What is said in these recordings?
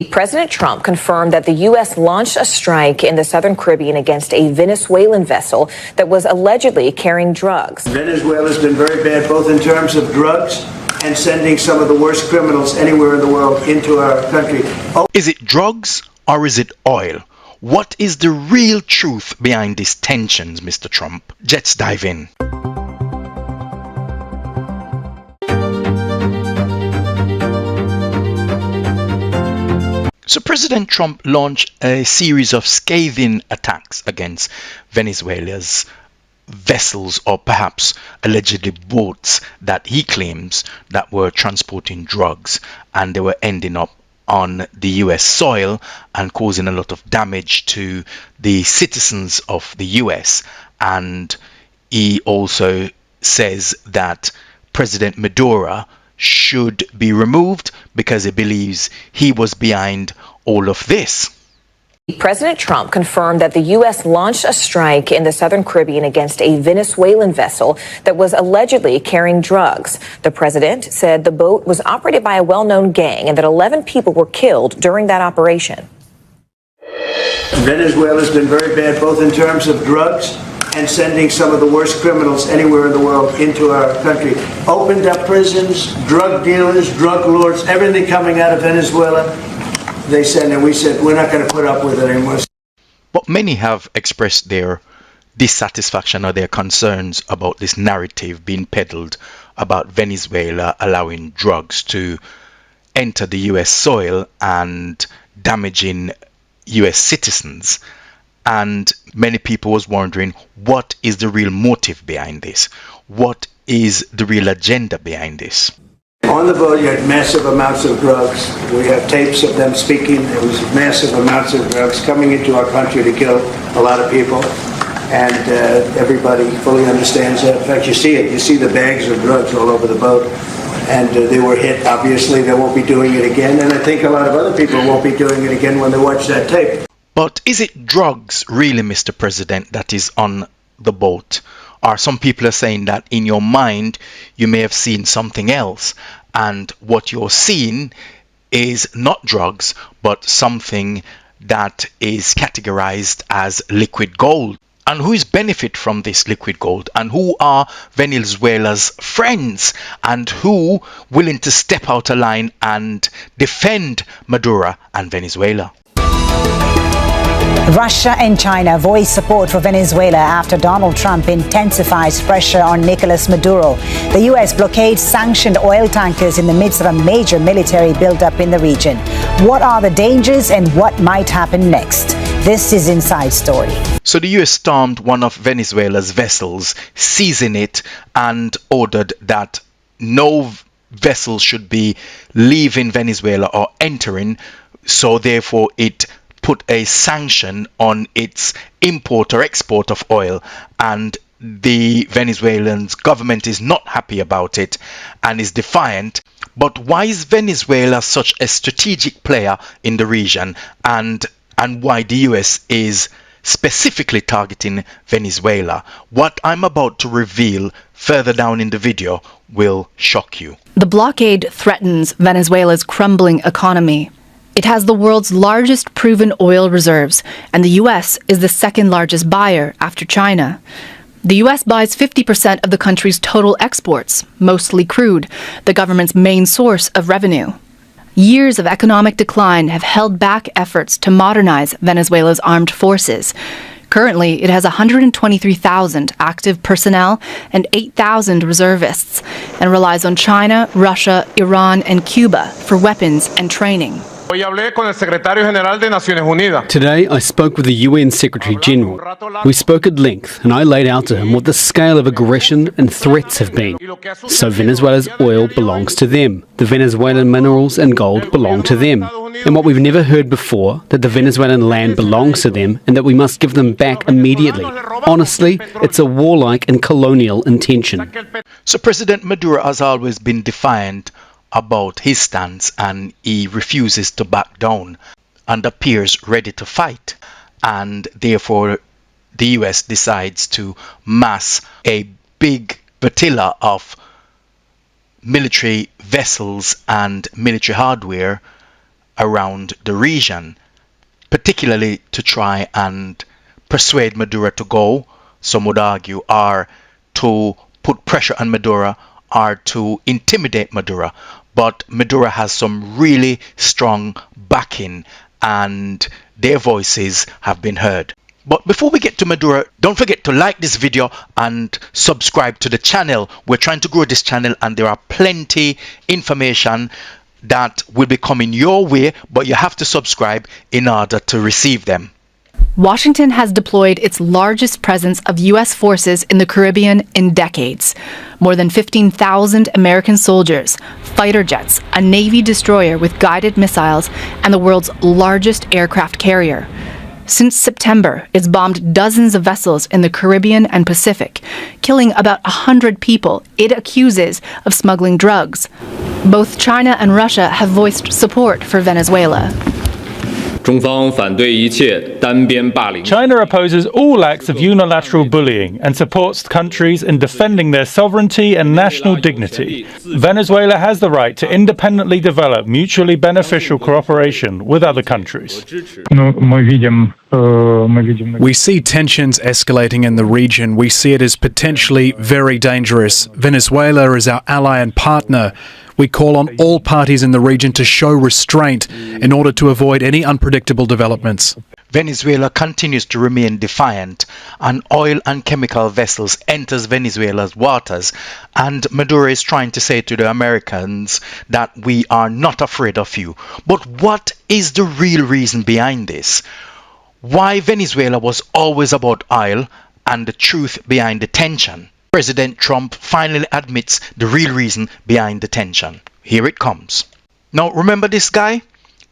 President Trump confirmed that the U.S. launched a strike in the southern Caribbean against a Venezuelan vessel that was allegedly carrying drugs. Venezuela's been very bad, both in terms of drugs and sending some of the worst criminals anywhere in the world into our country. Is it drugs or is it oil? What is the real truth behind these tensions, Mr. Trump? Let's dive in. So President Trump launched a series of scathing attacks against Venezuela's vessels, or perhaps allegedly boats, that he claims that were transporting drugs, and they were ending up on the US soil and causing a lot of damage to the citizens of the US. And he also says that President Maduro should be removed because he believes he was behind all of this. President Trump confirmed that the U.S. launched a strike in the southern Caribbean against a Venezuelan vessel that was allegedly carrying drugs. The president said the boat was operated by a well-known gang and that 11 people were killed during that operation. Venezuela's been very bad, both in terms of drugs and sending some of the worst criminals anywhere in the world into our country. Opened up prisons, drug dealers, drug lords, everything coming out of Venezuela. They said, and we said, we're not going to put up with it anymore. But many have expressed their dissatisfaction or their concerns about this narrative being peddled about Venezuela allowing drugs to enter the US soil and damaging US citizens. And many people was wondering, what is the real motive behind this? What is the real agenda behind this? On the boat, you had massive amounts of drugs. We have tapes of them speaking. There was massive amounts of drugs coming into our country to kill a lot of people. And everybody fully understands that. In fact, you see it. You see the bags of drugs all over the boat. And they were hit. Obviously, they won't be doing it again. And I think a lot of other people won't be doing it again when they watch that tape. But is it drugs, really, Mr. President, that is on the boat? Or some people are saying that in your mind, you may have seen something else. And what you're seeing is not drugs, but something that is categorized as liquid gold. And who is benefit from this liquid gold? And who are Venezuela's friends? And who willing to step out of line and defend Maduro and Venezuela? Russia and China voice support for Venezuela after Donald Trump intensifies pressure on Nicolas Maduro. The U.S. blockades sanctioned oil tankers in the midst of a major military buildup in the region. What are the dangers and what might happen next? This is Inside Story. So the U.S. stormed one of Venezuela's vessels, seizing it, and ordered that no vessel should be leaving Venezuela or entering. So therefore it put a sanction on its import or export of oil, and the Venezuelan government is not happy about it and is defiant. But why is Venezuela such a strategic player in the region, and why the US is specifically targeting Venezuela? What I'm about to reveal further down in the video will shock you. The blockade threatens Venezuela's crumbling economy. It has the world's largest proven oil reserves, and the U.S. is the second largest buyer after China. The U.S. buys 50% of the country's total exports, mostly crude, the government's main source of revenue. Years of economic decline have held back efforts to modernize Venezuela's armed forces. Currently, it has 123,000 active personnel and 8,000 reservists, and relies on China, Russia, Iran, and Cuba for weapons and training. Today, I spoke with the UN Secretary General. We spoke at length, and I laid out to him what the scale of aggression and threats have been. So Venezuela's oil belongs to them. The Venezuelan minerals and gold belong to them. And what we've never heard before, that the Venezuelan land belongs to them and that we must give them back immediately. Honestly, it's a warlike and colonial intention. So President Maduro has always been defiant about his stance, and he refuses to back down and appears ready to fight. And therefore the US decides to mass a big flotilla of military vessels and military hardware around the region, particularly to try and persuade Maduro to go, some would argue, or to put pressure on Maduro or to intimidate Maduro. But Maduro has some really strong backing and their voices have been heard. But before we get to Maduro, don't forget to like this video and subscribe to the channel. We're trying to grow this channel and there are plenty information that will be coming your way, but you have to subscribe in order to receive them. Washington has deployed its largest presence of U.S. forces in the Caribbean in decades. More than 15,000 American soldiers, fighter jets, a Navy destroyer with guided missiles, and the world's largest aircraft carrier. Since September, it's bombed dozens of vessels in the Caribbean and Pacific, killing about 100 people it accuses of smuggling drugs. Both China and Russia have voiced support for Venezuela. China opposes all acts of unilateral bullying and supports countries in defending their sovereignty and national dignity. Venezuela has the right to independently develop mutually beneficial cooperation with other countries. We see tensions escalating in the region. We see it as potentially very dangerous. Venezuela is our ally and partner. We call on all parties in the region to show restraint in order to avoid any unpredictable developments. Venezuela continues to remain defiant, and oil and chemical vessels enters Venezuela's waters, and Maduro is trying to say to the Americans that we are not afraid of you. But what is the real reason behind this? Why Venezuela was always about oil and the truth behind the tension? President Trump finally admits the real reason behind the tension. Here it comes. Now, remember this guy?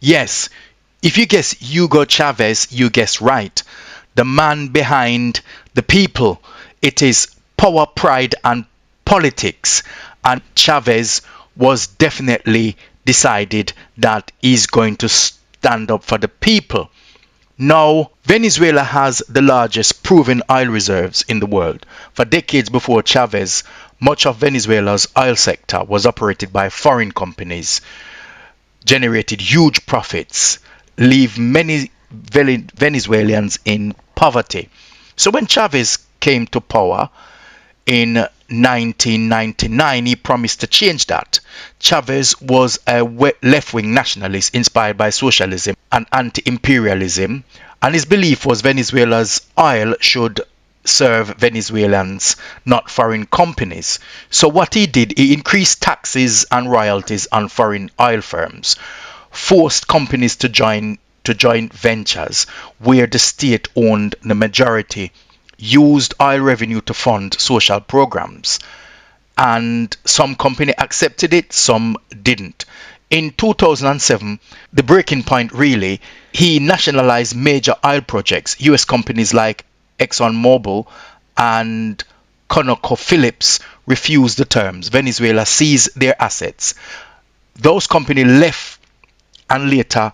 Yes, if you guess Hugo Chavez, you guess right. The man behind the people. It is power, pride, and politics. And Chavez was definitely decided that he's going to stand up for the people. Now, Venezuela has the largest proven oil reserves in the world. For decades before Chavez, much of Venezuela's oil sector was operated by foreign companies, generated huge profits, leave many Venezuelans in poverty. So when Chavez came to power in 1999, he promised to change that. Chavez was a left-wing nationalist inspired by socialism and anti-imperialism, and his belief was Venezuela's oil should serve Venezuelans, not foreign companies. So what he did, he increased taxes and royalties on foreign oil firms, forced companies to join ventures where the state owned the majority, used oil revenue to fund social programs, and some company accepted it, some didn't. In 2007, the breaking point really, he nationalized major oil projects. US companies like ExxonMobil and ConocoPhillips refused the terms. Venezuela seized their assets. Those companies left and later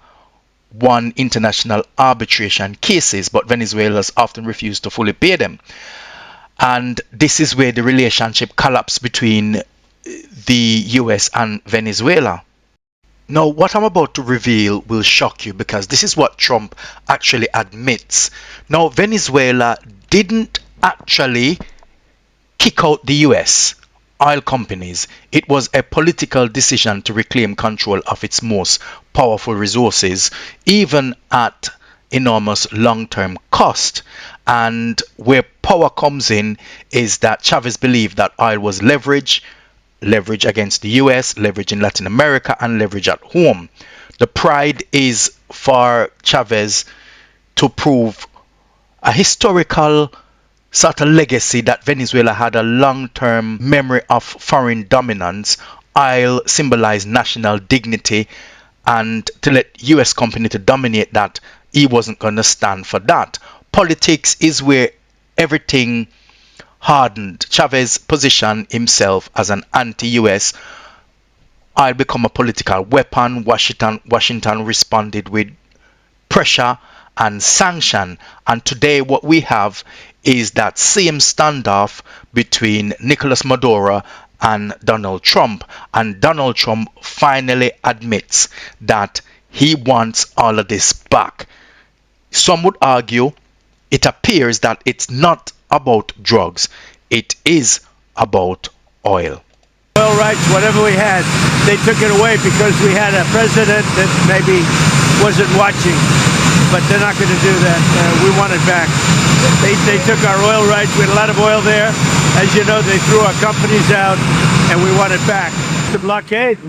won international arbitration cases, but Venezuelans often refused to fully pay them. And this is where the relationship collapsed between the US and Venezuela. Now, what I'm about to reveal will shock you because this is what Trump actually admits. Now, Venezuela didn't actually kick out the US oil companies. It was a political decision to reclaim control of its most powerful resources, even at enormous long-term cost. And where power comes in is that Chavez believed that oil was leverage against the US, leverage in Latin America, and leverage at home. The pride is for Chavez to prove a historical sort of legacy that Venezuela had a long-term memory of foreign dominance. Oil symbolized national dignity, and to let US company to dominate that, he wasn't going to stand for that. Politics is where everything hardened. Chavez positioned himself as an anti-US. Oil become a political weapon. Washington responded with pressure and sanction. And today what we have is that same standoff between Nicolas Maduro and Donald Trump. And Donald Trump finally admits that he wants all of this back. Some would argue it appears that it's not about drugs, it is about oil. Oil rights, whatever we had, they took it away because we had a president that maybe wasn't watching, but they're not going to do that. We want it back. They took our oil rights. We had a lot of oil there. As you know, they threw our companies out, and we want it back. The blockade,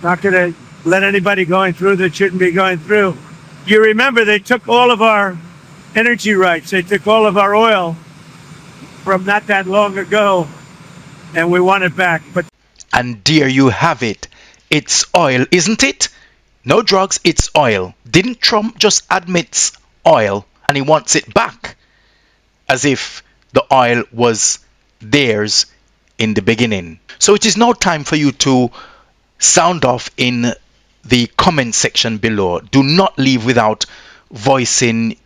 not going to let anybody going through that shouldn't be going through. You remember they took all of our energy rights. They took all of our oil from not that long ago, and we want it back. And there you have it. It's oil, isn't it? No drugs, it's oil. Didn't Trump just admit oil and he wants it back? As if the oil was theirs in the beginning. So it is now time for you to sound off in the comment section below. Do not leave without voicing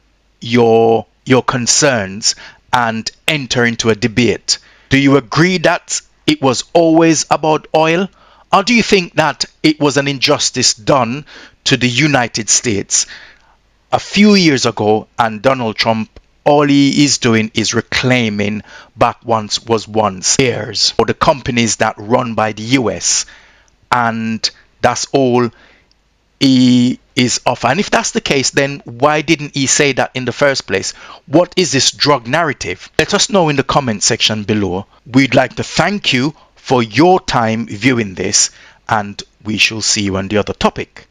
your concerns and enter into a debate. Do you agree that it was always about oil? Or do you think that it was an injustice done to the United States a few years ago, and Donald Trump, all he is doing is reclaiming back what was once theirs, or the companies that run by the US, and that's all he is off? And if that's the case, then why didn't he say that in the first place? What is this drug narrative? Let us know in the comment section below. We'd like to thank you for your time viewing this, and we shall see you on the other topic.